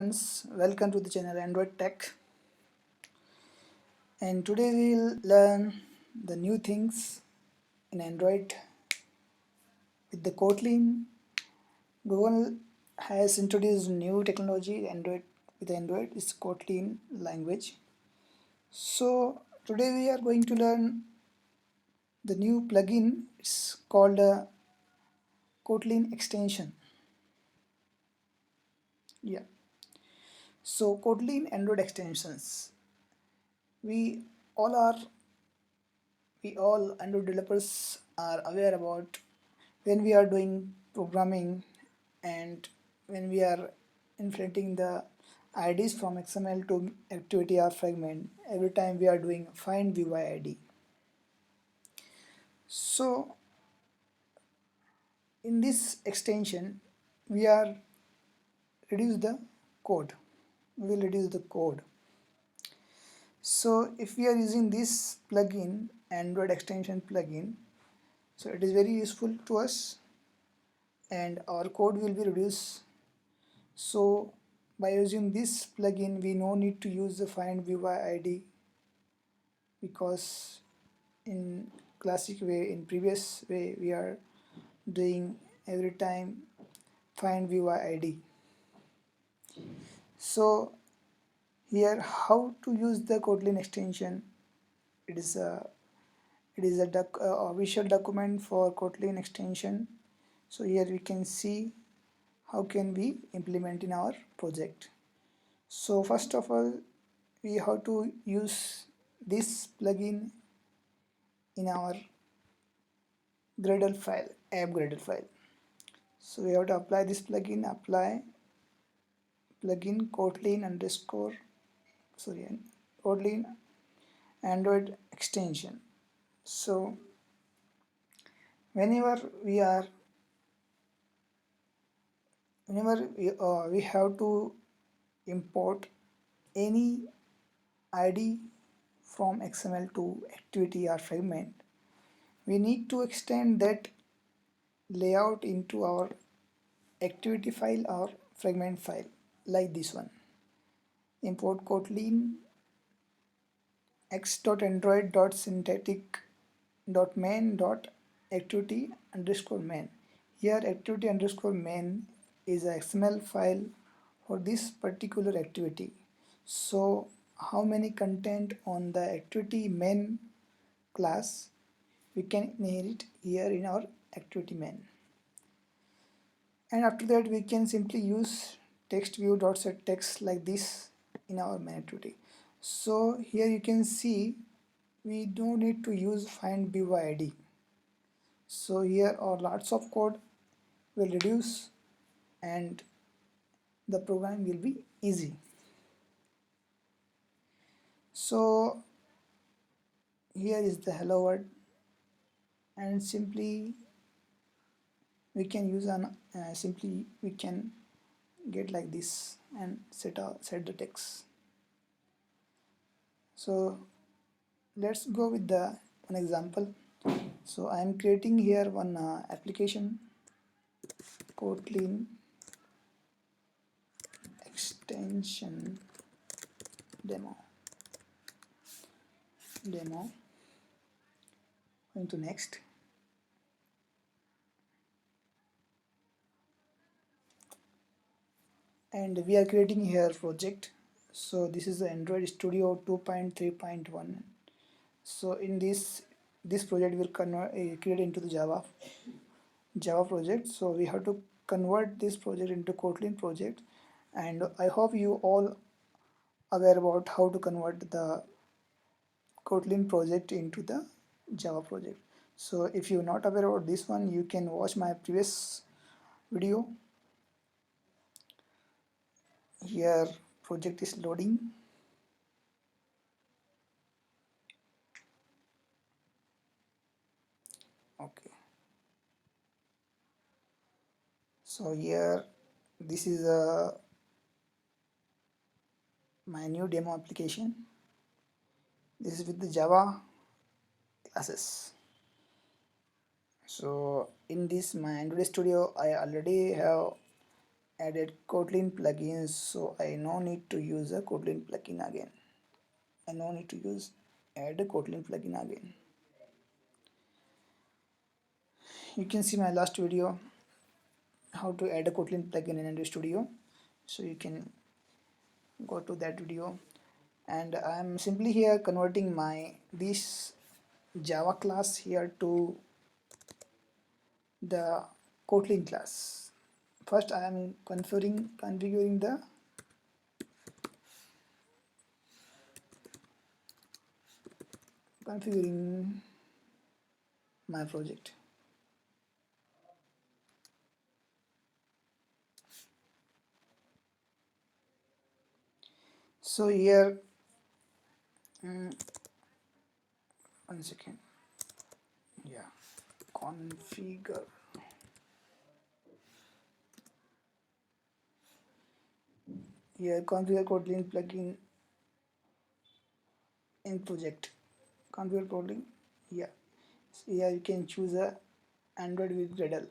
Friends, welcome to the channel Android Tech, and today we'll learn the new things in Android with the Kotlin. Google has introduced new technology Android with Android is Kotlin language. So today we are going to learn the new plugin. It's called a Kotlin extension. Yeah. So Kotlin Android extensions. We all are we all Android developers are aware about when we are doing programming and when we are inflating the IDs from XML to activity or fragment, every time we are doing find view by ID. So in this extension we are reduce the code. We will reduce the code. So if we are using this plugin, Android extension plugin, so it is very useful to us and our code will be reduced. So by using this plugin we no need to use the find view by ID, because in classic way, in previous way, we are doing every time find view by ID. So here how to use the Kotlin extension. It is a official document for Kotlin extension. So here we can see how can we implement in our project. So first of all, we have to use this plugin in our Gradle file, app Gradle file. So we have to apply this plugin, apply plugin Kotlin underscore Kotlin Android extension. So whenever we are we have to import any ID from XML to activity or fragment, we need to extend that layout into our activity file or fragment file like this one. Import Kotlin x.android.synthetic.main.activity underscore main. Here activity underscore main is a XML file for this particular activity. So how many content on the activity main class we can inherit here in our activity main. And after that we can simply use text view.set text like this in our main activity. So here you can see we don't need to use find view by ID. So here our lots of code will reduce and the program will be easy. So here is the hello world, and simply we can use an simply we can get like this and set the text. So let's go with the one example. So I am creating here one application Kotlin extension demo. Going to next. And we are creating here project. So this is the Android Studio 2.3.1. So in this project will create into the Java project. So we have to convert this project into Kotlin project, and I hope you all aware about how to convert the Kotlin project into the Java project. So if you're not aware about this one, you can watch my previous video. Here project is loading. Okay, so here this is my new demo application. This is with the Java classes. So in this my Android Studio I already have added Kotlin plugin, so I no need to use a Kotlin plugin again. I no need to use add a Kotlin plugin again. You can see my last video how to add a Kotlin plugin in Android Studio, so you can go to that video. And I'm simply here converting my this Java class here to the Kotlin class. First I am configuring my project. So here, one second, yeah, configure. Here configure Kotlin plugin in project. Configure Kotlin, yeah. So here you can choose a Android with Gradle.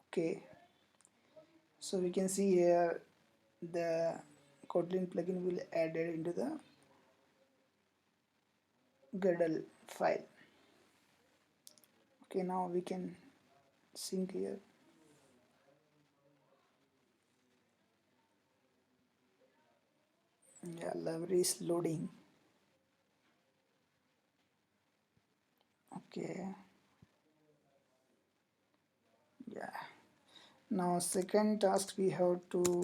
Okay. So we can see here the Kotlin plugin will add it into the Gradle file. Okay, now we can sync here. Yeah, library is loading. Okay. Yeah. Now second task, we have to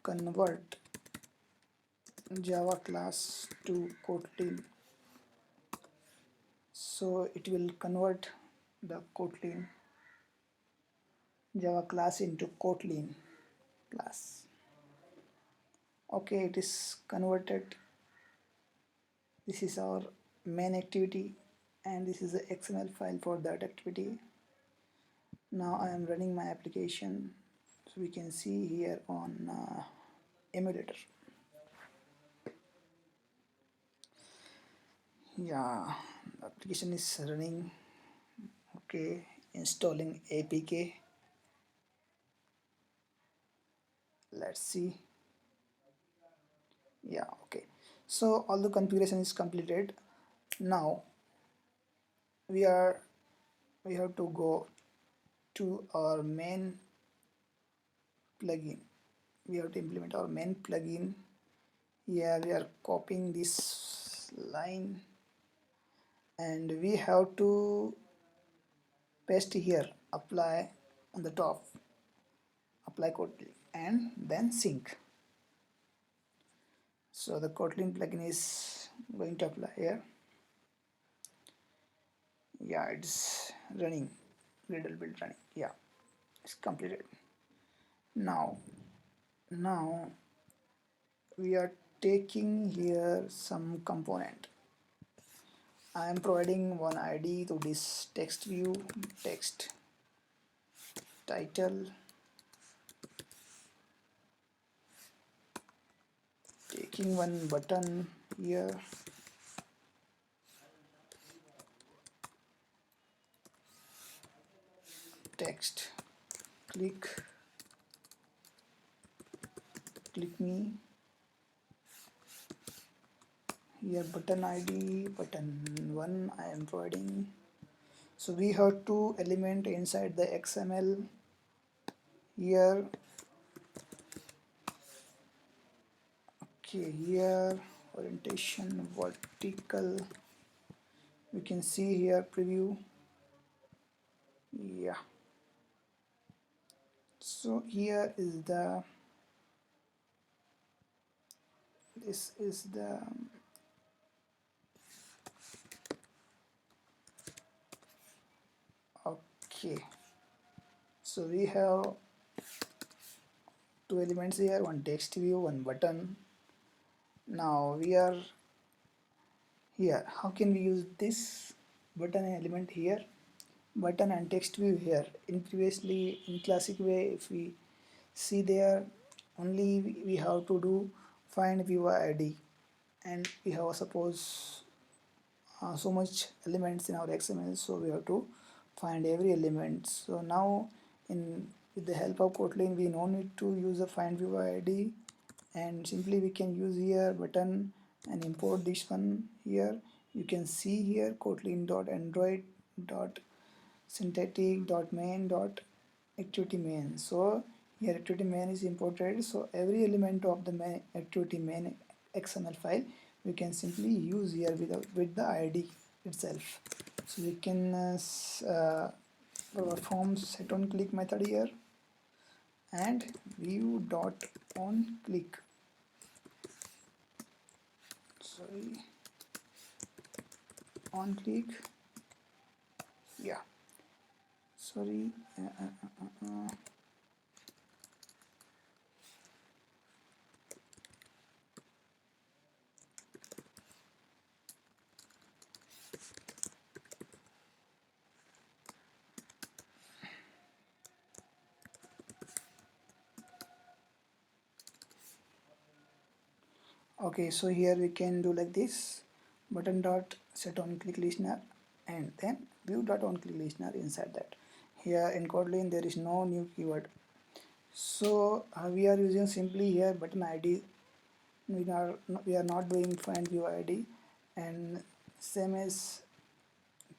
convert Java class to Kotlin. So it will convert the Kotlin Java class into Kotlin class. Okay, it is converted. This is our main activity and this is the XML file for that activity. Now I am running my application, so we can see here on emulator. Yeah, the application is running. Okay, installing APK. Let's see. Yeah, okay, so all the configuration is completed. Now we have to go to our main plugin. We have to implement our main plugin. Here we are copying this line and we have to paste here, apply on the top, apply Kotlin and then sync. So the Kotlin plugin is going to apply here. Yeah, it's running, Gradle build running. Yeah, it's completed. Now we are taking here some component. I am providing one ID to this text view, text title, taking one button here, text click me, here button ID, button 1 I am providing. So we have two element inside the XML here. Okay, here orientation vertical, we can see here preview. Yeah, so here is the, this is the okay, so we have two elements here, one text view, one button. Now we are here, how can we use this button element here, button and text view here? In previously, in classic way, if we see there, only we have to do find viewer id and we have suppose so much elements in our XML, so we have to find every element. So now in with the help of Kotlin we no need to use a findviewbyId, and simply we can use here button and import this one here. You can see here kotlin.android.synthetic.main.activity main. So here activity main is imported, so every element of the main activity main XML file we can simply use here with the ID itself. So we can perform set on click method here and view dot on click, sorry, on click, yeah, sorry, okay. So here we can do like this, button dot set on click listener and then view dot on click listener inside that. Here in Kotlin there is no new keyword, so we are using simply here button ID. We are not doing find view ID, and same as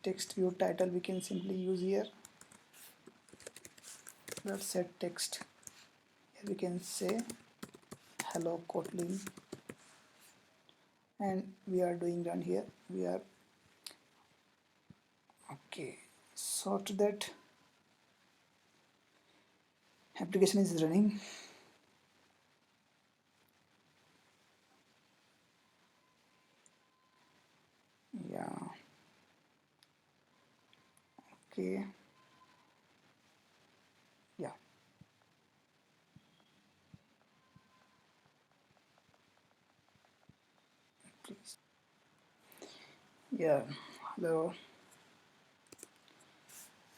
text view title we can simply use here dot set text. Here we can say hello Kotlin, and we are doing done here. We are okay. So to that application is running. Yeah, okay, yeah, please, yeah, hello.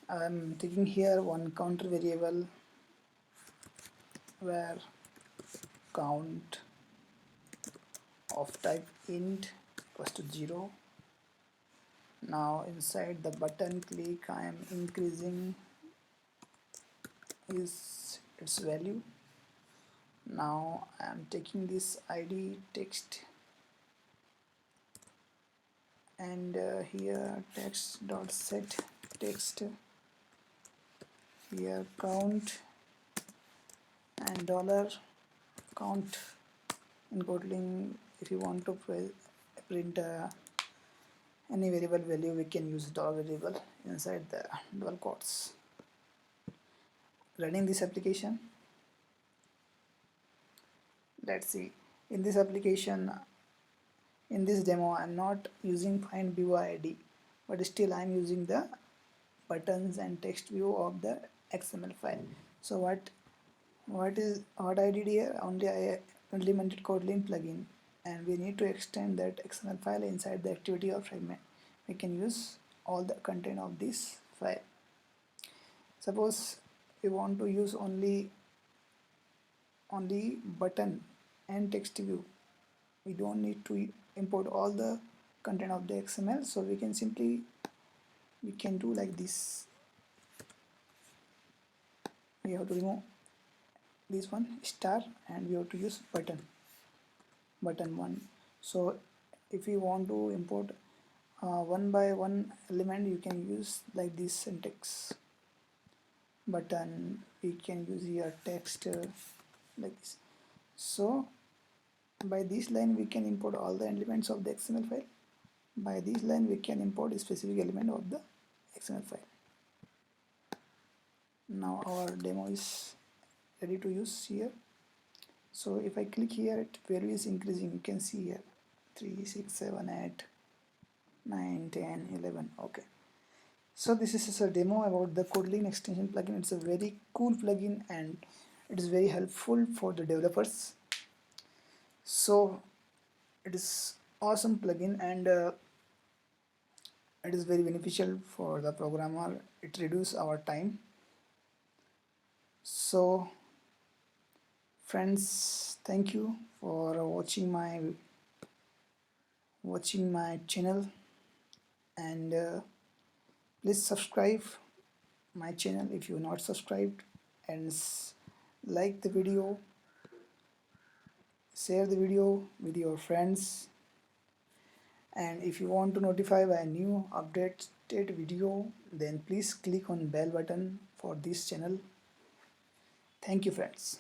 I'm taking here one counter variable where count of type int equals to 0. Now inside the button click I am increasing its value. Now I am taking this ID text and here text dot set text, here count and dollar count. In Kotlin if you want to print any variable value we can use dollar variable inside the double quotes. Running this application, let's see. In this application, in this demo I'm not using find view ID, but still I'm using the buttons and text view of the XML file. So what I did here, only I implemented Kotlin plugin, and we need to extend that XML file inside the activity or fragment. We can use all the content of this file. Suppose we want to use only button and text view, we don't need to import all the content of the XML, so we can do like this. We have to remove this one star and we have to use button one. So if you want to import one by one element, you can use like this syntax. Button, we can use here text like this. So by this line we can import all the elements of the XML file. By this line we can import a specific element of the XML file. Now our demo is ready to use here. So if I click here, it value is increasing. You can see here 3, 6, 7, 8, 9, 10, 11. Okay. So this is a demo about the Kotlin extension plugin. It's a very cool plugin and it is very helpful for the developers. So it is awesome plugin and it is very beneficial for the programmer. It reduces our time. So friends, thank you for watching my channel, and please subscribe my channel if you not subscribed, and like the video, share the video with your friends, and if you want to notify by a new updated video, then please click on bell button for this channel. Thank you friends.